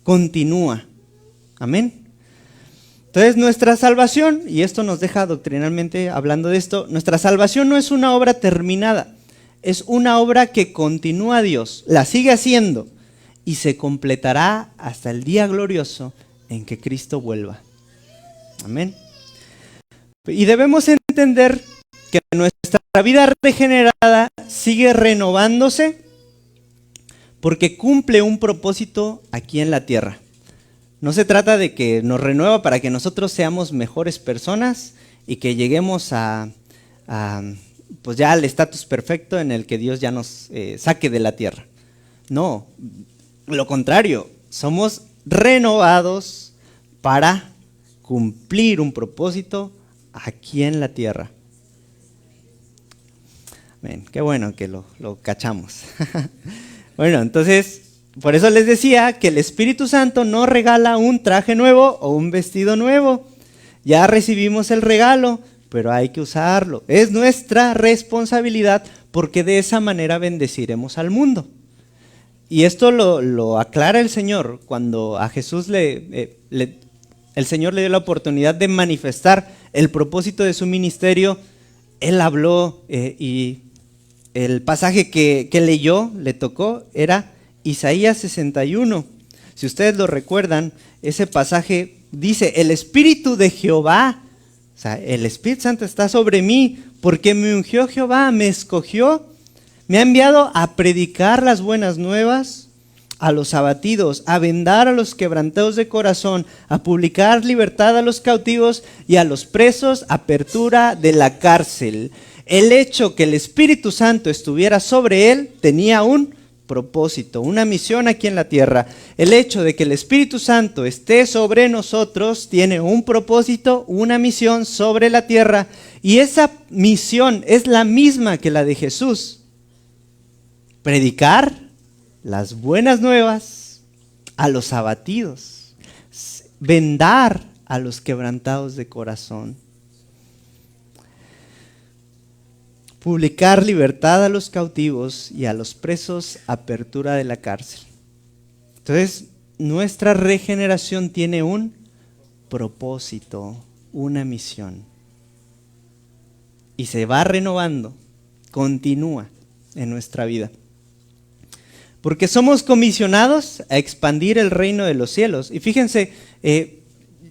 A: continúa. Amén. Entonces nuestra salvación, y esto nos deja doctrinalmente hablando de esto, nuestra salvación no es una obra terminada, es una obra que continúa Dios, la sigue haciendo y se completará hasta el día glorioso en que Cristo vuelva. Amén. Y debemos entender que nuestra vida regenerada sigue renovándose porque cumple un propósito aquí en la tierra. No se trata de que nos renueva para que nosotros seamos mejores personas y que lleguemos pues ya al estatus perfecto en el que Dios ya nos saque de la tierra. No, lo contrario, somos renovados para cumplir un propósito aquí en la tierra. Ven, qué bueno que lo cachamos. Bueno, entonces, por eso les decía que el Espíritu Santo no regala un traje nuevo o un vestido nuevo. Ya recibimos el regalo, pero hay que usarlo. Es nuestra responsabilidad porque de esa manera bendeciremos al mundo. Y esto lo aclara el Señor cuando a Jesús el Señor le dio la oportunidad de manifestar el propósito de su ministerio. Él habló y el pasaje que leyó, le tocó, era Isaías 61. Si ustedes lo recuerdan, ese pasaje dice, el Espíritu de Jehová, o sea, el Espíritu Santo está sobre mí, porque me ungió Jehová, me escogió, me ha enviado a predicar las buenas nuevas a los abatidos, a vendar a los quebrantados de corazón, a publicar libertad a los cautivos y a los presos, apertura de la cárcel. El hecho que el Espíritu Santo estuviera sobre él tenía un propósito, una misión aquí en la tierra. El hecho de que el Espíritu Santo esté sobre nosotros tiene un propósito, una misión sobre la tierra, y esa misión es la misma que la de Jesús. Predicar las buenas nuevas a los abatidos, vendar a los quebrantados de corazón, publicar libertad a los cautivos y a los presos, apertura de la cárcel. Entonces, nuestra regeneración tiene un propósito, una misión. Y se va renovando, continúa en nuestra vida. Porque somos comisionados a expandir el reino de los cielos. Y fíjense,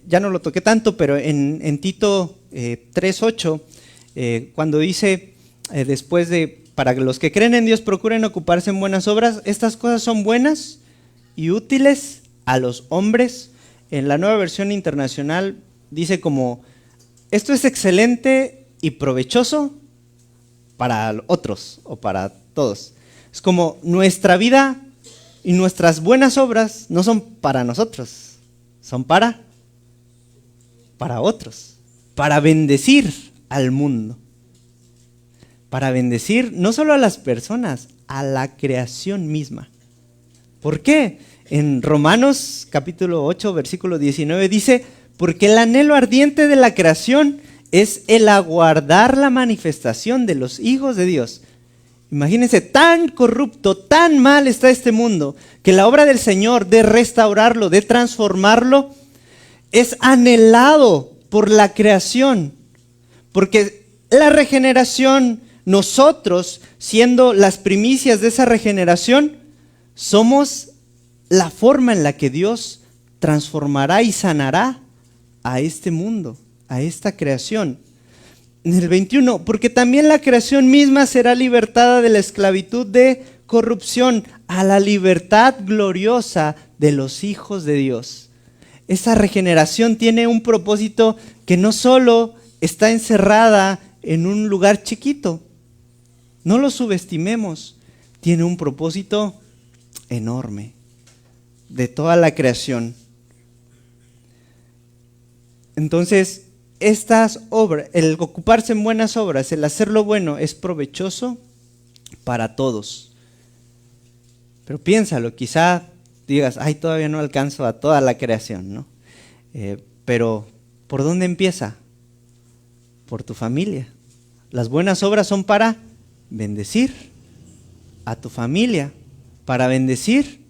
A: ya no lo toqué tanto, pero en Tito 3:8, cuando dice, después de, para los que creen en Dios procuren ocuparse en buenas obras, estas cosas son buenas y útiles a los hombres. En la Nueva Versión Internacional dice como, esto es excelente y provechoso para otros o para todos. Es como nuestra vida y nuestras buenas obras no son para nosotros, son para otros, para bendecir al mundo, para bendecir no solo a las personas, a la creación misma. ¿Por qué? En Romanos capítulo 8, versículo 19 dice, porque el anhelo ardiente de la creación es el aguardar la manifestación de los hijos de Dios. Imagínense, tan corrupto, tan mal está este mundo, que la obra del Señor de restaurarlo, de transformarlo, es anhelado por la creación. Porque la regeneración, nosotros, siendo las primicias de esa regeneración, somos la forma en la que Dios transformará y sanará a este mundo, a esta creación. En el 21, porque también la creación misma será libertada de la esclavitud de corrupción a la libertad gloriosa de los hijos de Dios. Esa regeneración tiene un propósito que no solo está encerrada en un lugar chiquito, no lo subestimemos, tiene un propósito enorme de toda la creación. Entonces, estas obras, el ocuparse en buenas obras, el hacer lo bueno es provechoso para todos. Pero piénsalo, quizá digas, ay, todavía no alcanzo a toda la creación, ¿no? Pero, ¿por dónde empieza? Por tu familia. Las buenas obras son para bendecir a tu familia, para bendecir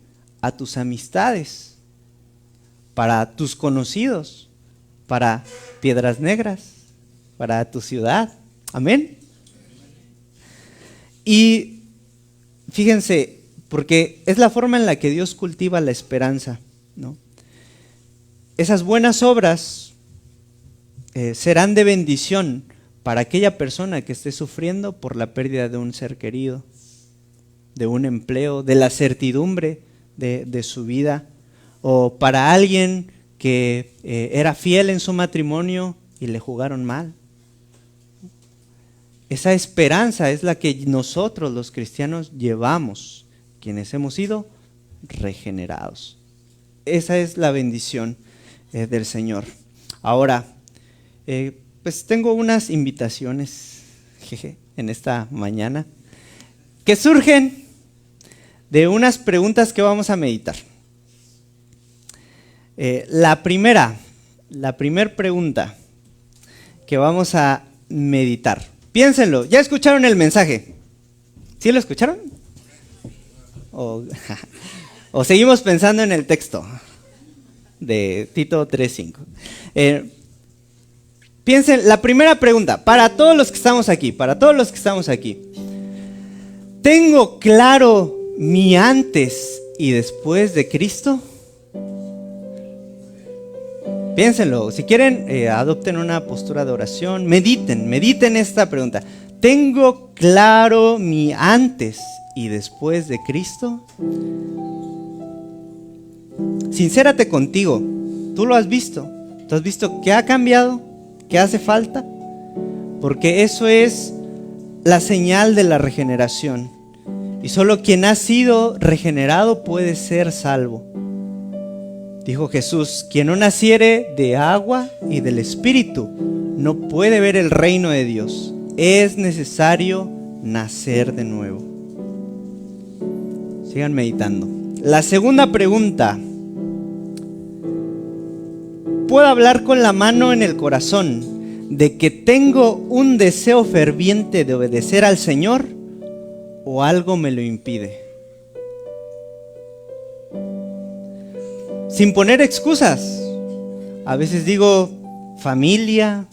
A: a tus amistades, para tus conocidos, para Piedras Negras, para tu ciudad. Amén. Y fíjense, porque es la forma en la que Dios cultiva la esperanza, ¿no? Esas buenas obras serán de bendición para aquella persona que esté sufriendo por la pérdida de un ser querido, de un empleo, de la certidumbre de su vida, o para alguien que era fiel en su matrimonio y le jugaron mal. Esa esperanza es la que nosotros los cristianos llevamos, quienes hemos sido regenerados. Esa es la bendición del Señor. Ahora, pues tengo unas invitaciones jeje, en esta mañana, que surgen de unas preguntas que vamos a meditar. La primera pregunta que vamos a meditar. Piénsenlo, ¿ya escucharon el mensaje? ¿Sí lo escucharon? ¿O seguimos pensando en el texto de Tito 3:5? Piensen, la primera pregunta, para todos los que estamos aquí, ¿tengo claro mi antes y después de Cristo? Piénsenlo, si quieren, adopten una postura de oración, mediten esta pregunta. ¿Tengo claro mi antes y después de Cristo? Sincérate contigo, tú lo has visto. ¿Tú has visto qué ha cambiado? ¿Qué hace falta? Porque eso es la señal de la regeneración. Y solo quien ha sido regenerado puede ser salvo. Dijo Jesús, quien no naciere de agua y del Espíritu no puede ver el reino de Dios. Es necesario nacer de nuevo. Sigan meditando. La segunda pregunta. ¿Puedo hablar con la mano en el corazón de que tengo un deseo ferviente de obedecer al Señor o algo me lo impide? Sin poner excusas. A veces digo familia,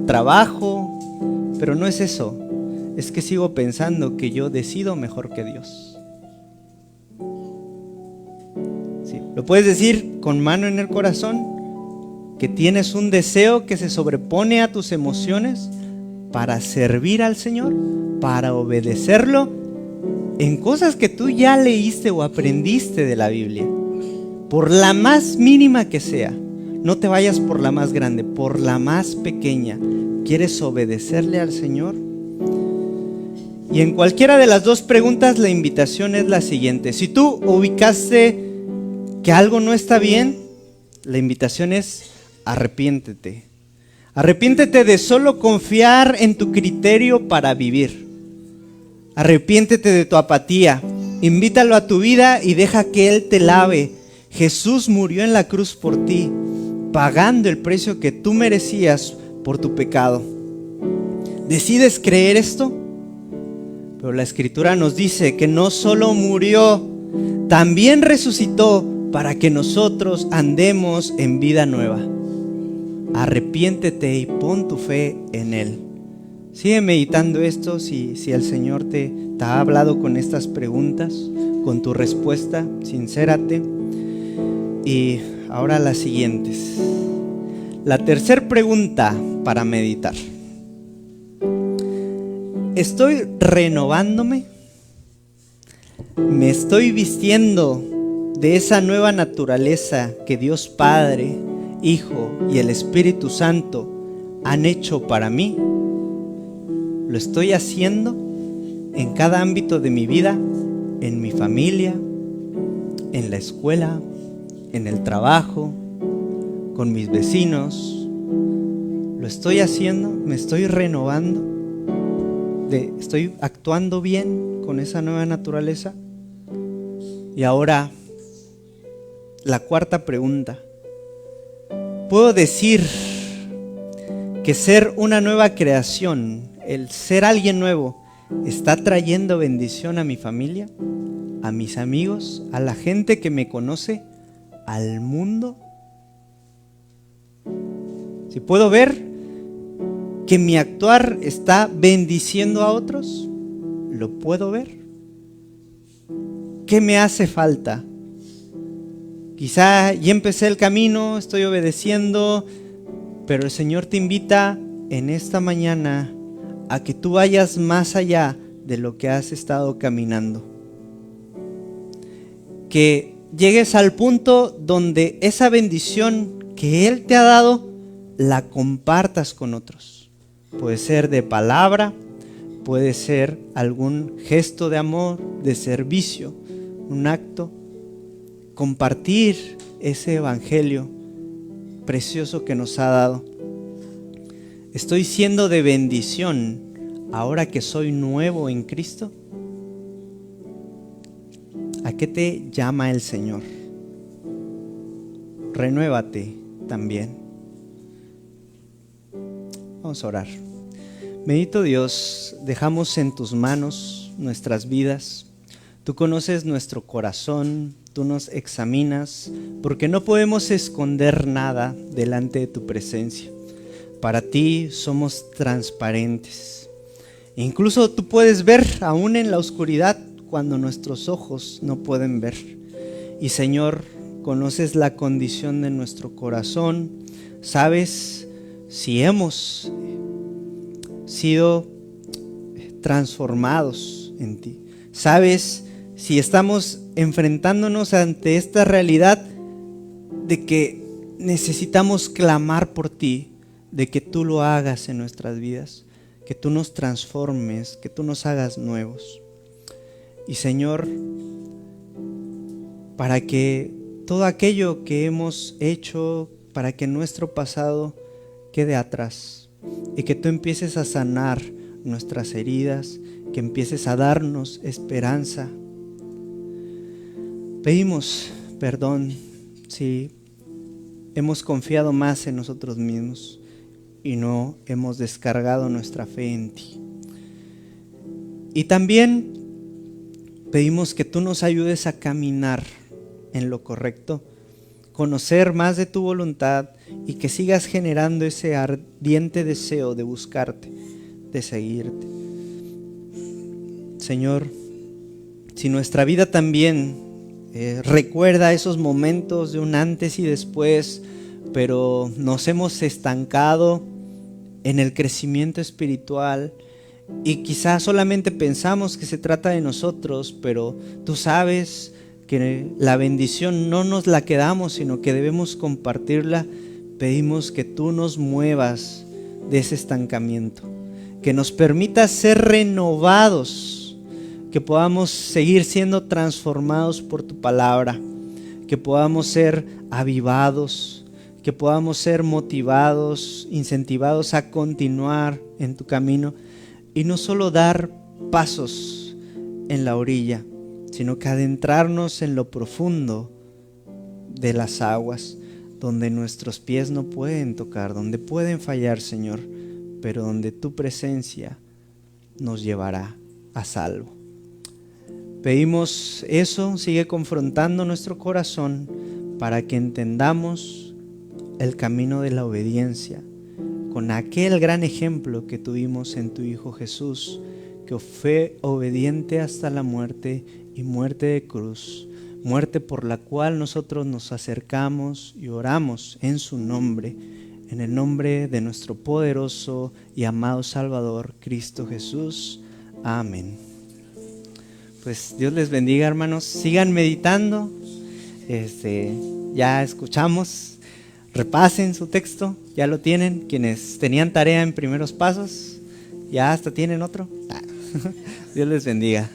A: trabajo, pero no es eso. Es que sigo pensando que yo decido mejor que Dios. Sí, lo puedes decir con mano en el corazón, que tienes un deseo que se sobrepone a tus emociones para servir al Señor, para obedecerlo en cosas que tú ya leíste o aprendiste de la Biblia. Por la más mínima que sea, no te vayas por la más grande, por la más pequeña. ¿Quieres obedecerle al Señor? Y en cualquiera de las dos preguntas, la invitación es la siguiente. Si tú ubicaste que algo no está bien, la invitación es arrepiéntete. Arrepiéntete de solo confiar en tu criterio para vivir. Arrepiéntete de tu apatía. Invítalo a tu vida y deja que Él te lave. Jesús murió en la cruz por ti, pagando el precio que tú merecías por tu pecado. ¿Decides creer esto? Pero la Escritura nos dice que no solo murió, también resucitó para que nosotros andemos en vida nueva. Arrepiéntete y pon tu fe en Él. Sigue meditando esto si el Señor te ha hablado con estas preguntas, con tu respuesta, sincérate. Y ahora las siguientes. La tercera pregunta para meditar. ¿Estoy renovándome? ¿Me estoy vistiendo de esa nueva naturaleza que Dios Padre, Hijo y el Espíritu Santo han hecho para mí? ¿Lo estoy haciendo en cada ámbito de mi vida? En mi familia, en la escuela, en el trabajo, con mis vecinos. ¿Lo estoy haciendo? ¿Me estoy renovando? ¿Estoy actuando bien con esa nueva naturaleza? Y ahora, la cuarta pregunta. ¿Puedo decir que ser una nueva creación, el ser alguien nuevo, está trayendo bendición a mi familia, a mis amigos, a la gente que me conoce, al mundo? Si puedo ver que mi actuar está bendiciendo a otros, ¿lo puedo ver? ¿Qué me hace falta? Quizá ya empecé el camino, estoy obedeciendo, pero el Señor te invita en esta mañana a que tú vayas más allá de lo que has estado caminando. Que llegues al punto donde esa bendición que Él te ha dado, la compartas con otros. Puede ser de palabra, puede ser algún gesto de amor, de servicio, un acto. Compartir ese evangelio precioso que nos ha dado. Estoy siendo de bendición ahora que soy nuevo en Cristo? ¿A qué te llama el Señor? Renuévate también. Vamos a orar. Bendito Dios, dejamos en tus manos nuestras vidas. Tú conoces nuestro corazón, tú nos examinas, porque no podemos esconder nada delante de tu presencia. Para ti somos transparentes. Incluso tú puedes ver aún en la oscuridad cuando nuestros ojos no pueden ver. Y Señor, conoces la condición de nuestro corazón, sabes si hemos sido transformados en ti, sabes si estamos enfrentándonos ante esta realidad de que necesitamos clamar por ti, de que tú lo hagas en nuestras vidas, que tú nos transformes, que tú nos hagas nuevos. Y Señor, para que todo aquello que hemos hecho, para que nuestro pasado quede atrás y que tú empieces a sanar nuestras heridas, que empieces a darnos esperanza. Pedimos perdón si hemos confiado más en nosotros mismos y no hemos descargado nuestra fe en ti. Y también pedimos que tú nos ayudes a caminar en lo correcto, conocer más de tu voluntad y que sigas generando ese ardiente deseo de buscarte, de seguirte. Señor, si nuestra vida también recuerda esos momentos de un antes y después, pero nos hemos estancado en el crecimiento espiritual y quizás solamente pensamos que se trata de nosotros, pero tú sabes que la bendición no nos la quedamos, sino que debemos compartirla. Pedimos que tú nos muevas de ese estancamiento, que nos permitas ser renovados, que podamos seguir siendo transformados por tu palabra, que podamos ser avivados, que podamos ser motivados, incentivados a continuar en tu camino y no solo dar pasos en la orilla, sino que adentrarnos en lo profundo de las aguas, donde nuestros pies no pueden tocar, donde pueden fallar, Señor, pero donde tu presencia nos llevará a salvo. Pedimos eso, sigue confrontando nuestro corazón para que entendamos el camino de la obediencia, con aquel gran ejemplo que tuvimos en tu Hijo Jesús, que fue obediente hasta la muerte y muerte de cruz, muerte por la cual nosotros nos acercamos y oramos en su nombre, en el nombre de nuestro poderoso y amado Salvador, Cristo Jesús. Amén. Pues Dios les bendiga, hermanos. Sigan meditando. Ya escuchamos. Repasen su texto. Ya lo tienen. Quienes tenían tarea en primeros pasos, ya hasta tienen otro. Dios les bendiga.